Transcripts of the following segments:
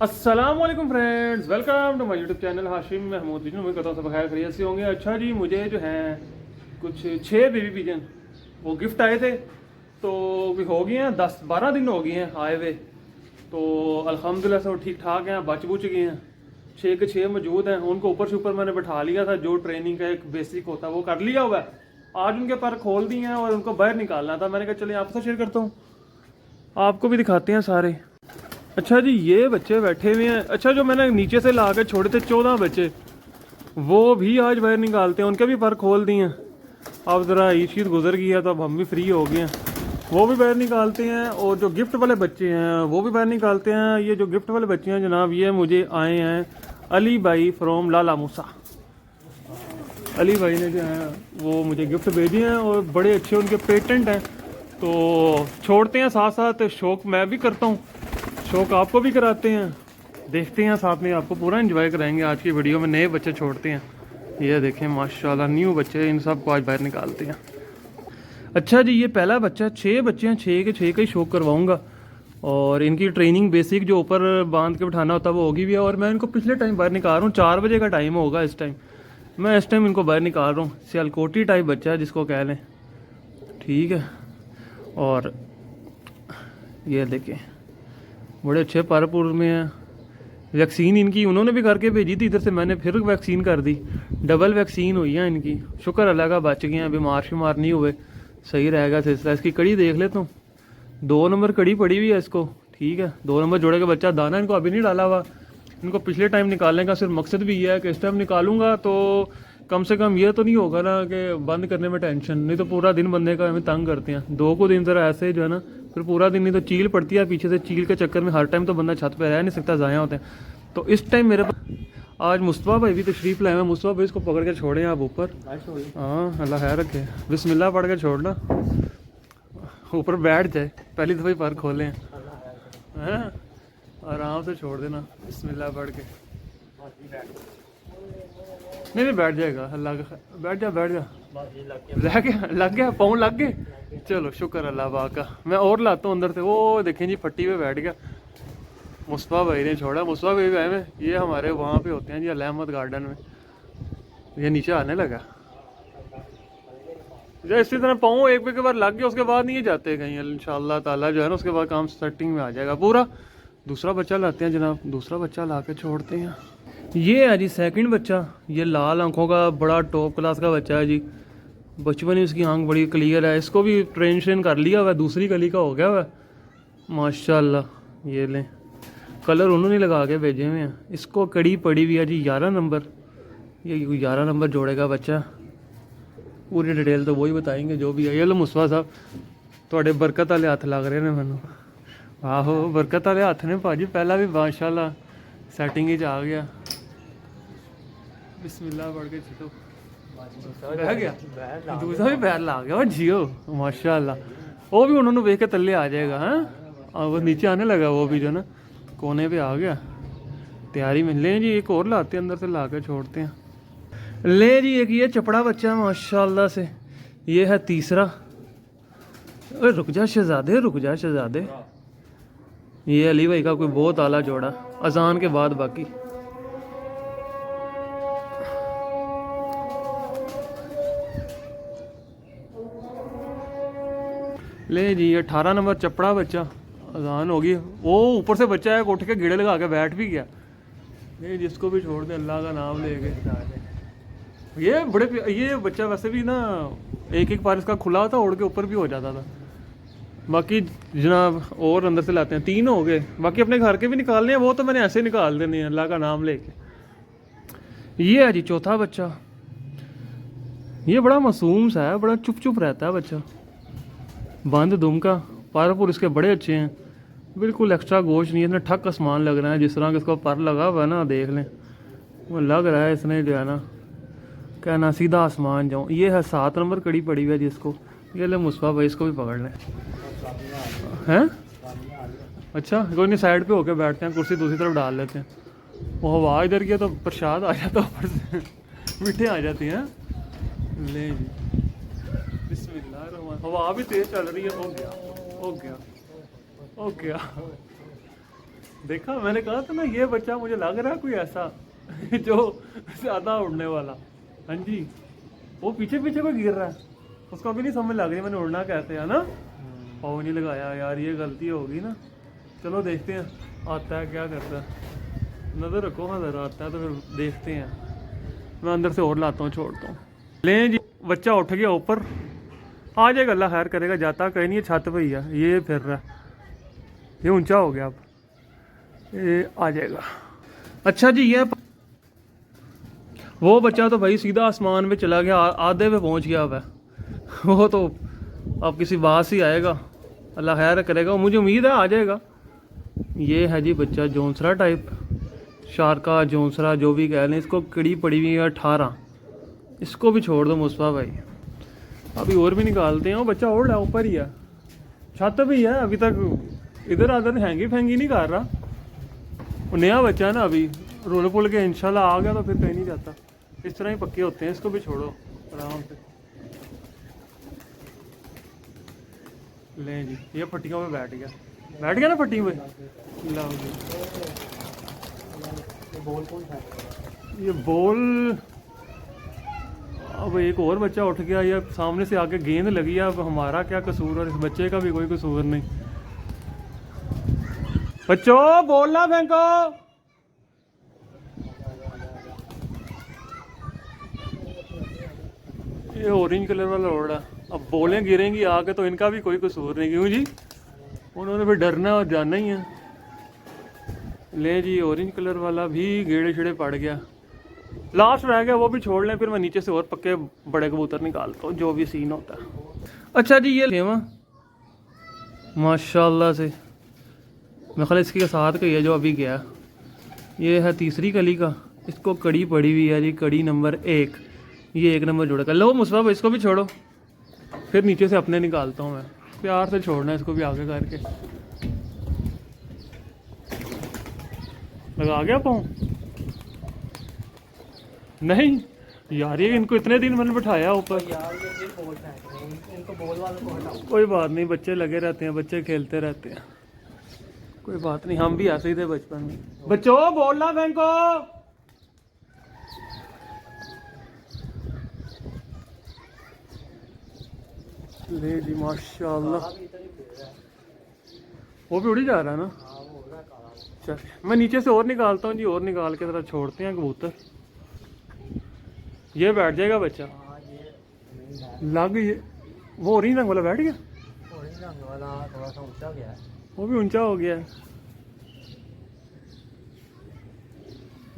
अस्सलामुअलैकुम friends, welcome to my YouTube channel Hashim Mahmood pigeon. उम्मीद करता हूँ सब खैर खैरियत से होंगे। अच्छा जी, मुझे जो हैं कुछ 6 बेबी पिजन वो गिफ्ट आए थे, तो भी हो गए हैं 10-12 दिन हो गए हैं आए हुए। तो अल्हम्दुलिल्लाह से वो ठीक ठाक हैं, बच बुच गए हैं। 6 के 6 मौजूद हैं। उनको ऊपर से ऊपर मैंने बैठा लिया था, जो ट्रेनिंग का एक बेसिक होता है वो कर लिया हुआ है। आज उनके पर खोल दिए हैं और उनको बाहर निकालना था। मैंने कहा चलिए आपसे शेयर करता हूँ, आपको भी दिखाते हैं सारे। अच्छा जी, ये बच्चे बैठे हुए हैं। अच्छा, जो मैंने नीचे से ला के छोड़े थे 14 बच्चे, वो भी आज बाहर निकालते हैं। उनके भी पर खोल दिए हैं। अब ज़रा ईद गुजर गई है तो अब हम भी फ्री हो गए हैं, वो भी बाहर निकालते हैं। और जो गिफ्ट वाले बच्चे हैं वो भी बाहर निकालते हैं। ये जो गिफ्ट वाले बच्चे हैं जनाब, ये मुझे आए हैं अली भाई फ्रॉम लाला मूसा। अली भाई ने जो है वो मुझे गिफ्ट भेजे हैं और बड़े अच्छे उनके पेटेंट हैं। तो छोड़ते हैं, साथ साथ शौक मैं भी करता हूँ, शौक आपको भी कराते हैं। देखते हैं, साथ में आपको पूरा एंजॉय कराएंगे। आज की वीडियो में नए बच्चे छोड़ते हैं। ये देखें माशाल्लाह न्यू बच्चे, इन सब को आज बाहर निकालते हैं। अच्छा जी, ये पहला बच्चा, 6 बच्चे हैं, 6 के 6 का ही शौक करवाऊंगा। और इनकी ट्रेनिंग बेसिक जो ऊपर बांध के बिठाना होता है वो होगी भी है। और मैं इनको पिछले टाइम बाहर निकाल रहा हूँ, 4 बजे का टाइम होगा इस टाइम। मैं इस टाइम इनको बाहर निकाल रहा हूँ। सियालकोटी टाइप बच्चा है जिसको कह लें, ठीक है। और ये देखें बड़े अच्छे पारपुर में हैं। वैक्सीन इनकी उन्होंने भी करके भेजी थी इधर से, मैंने फिर वैक्सीन कर दी। डबल वैक्सीन हुई है इनकी, शुक्र अल्लाह का बच गए हैं, बीमार शुमार नहीं हुए। सही रहेगा सिलसिला। इसकी कड़ी देख ले तुम, 2 नंबर कड़ी पड़ी हुई है इसको, ठीक है। 2 नंबर जोड़े का बच्चा, दाना इनको अभी नहीं डाला हुआ। इनको पिछले टाइम निकालने का सिर्फ मकसद भी ये है कि इस टाइम निकालूंगा तो कम से कम ये तो नहीं होगा ना कि बंद करने में टेंशन, नहीं तो पूरा दिन बंदे का हमें तंग करते हैं। 2 को दिन ज़रा ऐसे जो है ना, फिर पूरा दिन नहीं तो चील पड़ती है पीछे से। चील के चक्कर में हर टाइम तो बंदा छत पे रह नहीं सकता, ज़ाया होते हैं। तो इस टाइम मेरे पास आज मुस्तफ़ा भाई भी तशरीफ लाए हैं। मुस्तफ़ा भाई इसको पकड़ के छोड़े आप ऊपर। हाँ, अल्लाह खैर रखे। बिस्मिल्लाह पढ़ के छोड़ना, ऊपर बैठ जाए। पहली दफ़ा ही पर खोले हैं, आराम से छोड़ देना बिस्मिल्लाह पढ़ के। नहीं बैठ जाएगा, अल्लाह का बैठ जा लग गया पाँव लग गए। चलो शुक्र अल्लाह पाक का। मैं और लाता हूँ अंदर से। वो देखें जी, फट्टी पे बैठ गया। मुस्तफ़ा भाई ने छोड़ा। मुस्तफ़ा भाई आए में, ये हमारे वहाँ पे होते हैं जी, अल अहमद गार्डन में। ये नीचे आने लगा। जो इसी तरह पाँव एक पे के बाद लग गया, उसके बाद नहीं जाते कहीं इंशाअल्लाह ताला जो है ना। उसके बाद काम सेटिंग में आ जाएगा पूरा। दूसरा बच्चा लाते हैं जनाब, दूसरा बच्चा ला के छोड़ते हैं। ये है जी सेकंड बच्चा। ये लाल आंखों का बड़ा टॉप क्लास का बच्चा है जी। बचपन ही इसकी आंख बड़ी क्लियर है। इसको भी ट्रेन कर लिया हुआ है, दूसरी कली का हो गया हुआ है माशाल्लाह। ये लें, कलर उन्होंने लगा के भेजे हुए हैं। इसको कड़ी पड़ी हुई है जी 11 नंबर। ये 11 नंबर जोड़े का बच्चा। पूरी डिटेल तो वही बताएंगे जो भी है। ये लो मुस्तफा साहब, थोड़े बरकत वाले हथ लग रहे हैं मैनू। आहो, बरकत वाले हथ ने भाजी। पहला भी माशाल्लाह सैटिंग ही आ गया। बिस्मिल्लाह पढ़ के छो बह गया। दूसरा भी पैर ला गया जियो माशाल्लाह। वो भी उन्होंने देख के तल्ले आ जाएगा। हाँ, वो नीचे आने लगा, वो भी जो ना कोने पे आ गया। तैयारी में ले जी, एक और लाते हैं अंदर से, ला के छोड़ते हैं। ले जी, एक ये चपड़ा बच्चा माशाल्लाह से। ये है तीसरा। रुक जा शहजादे, रुक जा शहजादे। ये अली भाई का कोई बहुत आला जोड़ा, अजान के बाद बाकी। ले जी, 18 नंबर चपड़ा बच्चा। अजान होगी, वो ऊपर से बच्चा है, उठ के गिड़े लगा के बैठ भी गया। नहीं, जिसको भी छोड़ दे अल्लाह का नाम लेके। ये ये बच्चा वैसे भी ना एक बार इसका खुला था, उड़ के ऊपर भी हो जाता था। बाकी जनाब और अंदर से लाते हैं, 3 हो गए। बाकी अपने घर के भी निकालने हैं, वो तो मैंने ऐसे निकाल देने हैं अल्लाह का नाम लेके। ये है जी चौथा बच्चा। ये बड़ा मासूम सा है, बड़ा चुप चुप रहता है बच्चा। बंद दुम का, पारपुर इसके बड़े अच्छे हैं, बिल्कुल एक्स्ट्रा गोश्त नहीं है। इसने ठक आसमान लग रहा है, जिस तरह का इसका पर लगा हुआ है ना, देख लें वो लग रहा है इसने जो है ना कहना सीधा आसमान जाऊँ। ये है 7 नंबर कड़ी पड़ी हुई है जिसको। ये ले मुस्तफा भाई, इसको भी पकड़ लें हैं। अच्छा, कोई नहीं, साइड पे होके बैठते हैं, कुर्सी दूसरी तरफ डाल लेते हैं। वो हवा इधर की तो प्रसाद आ जाता ऊपर से, मीठे आ जाती हैं। ले जी, बिस्मिल्लाह। हवा भी तेज चल रही है। हो गया, हो गया, हो गया। देखा, मैंने कहा था ना ये बच्चा मुझे लग रहा है कोई ऐसा जो ज्यादा उड़ने वाला। हाँ जी, वो पीछे पीछे कोई गिर रहा है, उसको अभी नहीं समझ लग रही मैंने उड़ना कैसे है ना। पाँव नहीं लगाया यार, ये गलती होगी ना। चलो देखते हैं आता है क्या करता है, नज़र रखो हाँ ज़रा, आता है तो फिर देखते हैं। मैं अंदर से और लाता हूँ, छोड़ता हूँ। लें जी, बच्चा उठ गया ऊपर, आ जाएगा, अल्लाह खैर करेगा। जाता कहीं नहीं है, छत पे ही है, ये फिर रहा है, ये ऊंचा हो गया, अब ये आ जाएगा। अच्छा जी, ये वो बच्चा तो भाई सीधा आसमान में चला गया, आधे पे पहुंच गया अब है वो तो अब किसी बात से ही आएगा, अल्लाह खैर करेगा, मुझे उम्मीद है आ जाएगा। ये है जी बच्चा जोंसरा टाइप, शारका जोंसरा जो भी कह लें, इसको कड़ी पड़ी हुई है 18। इसको भी छोड़ दो मुस्तफा भाई, अभी और भी निकालते हैं। वो बच्चा और है, ऊपर ही है, छत भी है, अभी तक इधर उधर हैंगी फैंगी नहीं कर रहा। वो नया बच्चा है ना, अभी रोल पुल के इंशाल्लाह आ गया तो फिर कहीं नहीं जाता, इस तरह ही पक्के होते हैं। इसको भी छोड़ो आराम से। लें जी, ये फट्टियों में बैठ गया ना फट्टियों में। लाओ जी, ये बॉल, अब एक और बच्चा उठ गया, या सामने से आके गेंद लगी है, अब हमारा क्या कसूर, और इस बच्चे का भी कोई कसूर नहीं। बच्चों बॉल ना फेंको। ये ऑरेंज कलर वाला रोड है, अब बॉलें गिरेंगी आके तो इनका भी कोई कसूर नहीं, क्यों जी, उन्होंने फिर डरना और जाना ही है। ले जी, ऑरेंज कलर वाला भी गेड़े छेड़े पड़ गया, लास्ट रह गया, वो भी छोड़ लें, फिर मैं नीचे से और पक्के बड़े कबूतर निकालता हूँ, जो भी सीन होता है। अच्छा जी, ये लेवा माशाल्लाह से, मैं ख्याल इसके साथ का ही है जो अभी गया। ये है तीसरी कली का, इसको कड़ी पड़ी हुई है जी, कड़ी नंबर 1, ये 1 नंबर जोड़ा कर लो मुस्तफा, इसको भी छोड़ो, फिर नीचे से अपने निकालता हूँ मैं, प्यार से छोड़ना है इसको भी आगे करके। लगा गया पाँव नहीं यार, ये इनको इतने दिन मैंने बिठाया ऊपर, कोई बात नहीं, बच्चे लगे रहते हैं, बच्चे खेलते रहते हैं, कोई बात नहीं, हम भी ऐसे ही थे बचपन में। बच्चों बोलना फेंको। ले जी माशाल्लाह, वो भी उड़ी जा रहा है ना। चल मैं नीचे से और निकालता हूँ जी, और निकाल के जरा छोड़ते हैं कबूतर। ये बैठ जाएगा बच्चा, लग ये वो ऑरेंज रंग वाला बैठ गया, ऑरेंज रंग वाला थोड़ा सा ऊंचा गया है, वो भी ऊंचा हो गया है।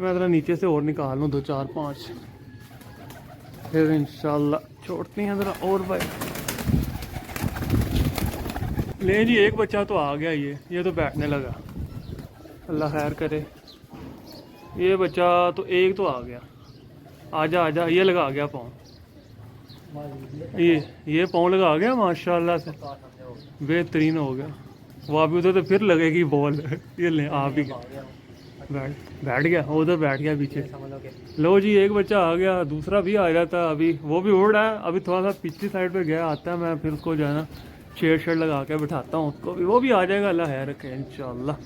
मैं जरा नीचे से और निकाल लूँ 2 4 5, फिर इंशाल्लाह छोड़ते हैं जरा और भाई। ले जी, एक बच्चा तो आ गया, ये तो बैठने लगा, अल्लाह खैर करे। ये बच्चा तो एक तो आ गया, आजा आजा, ये लगा गया पाँव, ये पाँव लगा गया माशाल्लाह से, बेहतरीन हो गया। वो अभी उधर तो फिर लगेगी बॉल ये ले आ भी गया, बैठ गया उधर, बैठ गया पीछे। लो जी, एक बच्चा आ गया, दूसरा भी आ रहा था, अभी वो भी उड़ रहा है, अभी थोड़ा सा पिछली साइड पे गया, आता है मैं फिर उसको जो है ना छेड़ लगा के बिठाता हूँ उसको भी, वो भी आ जाएगा, अल्लाह खैर रखे इंशाल्लाह।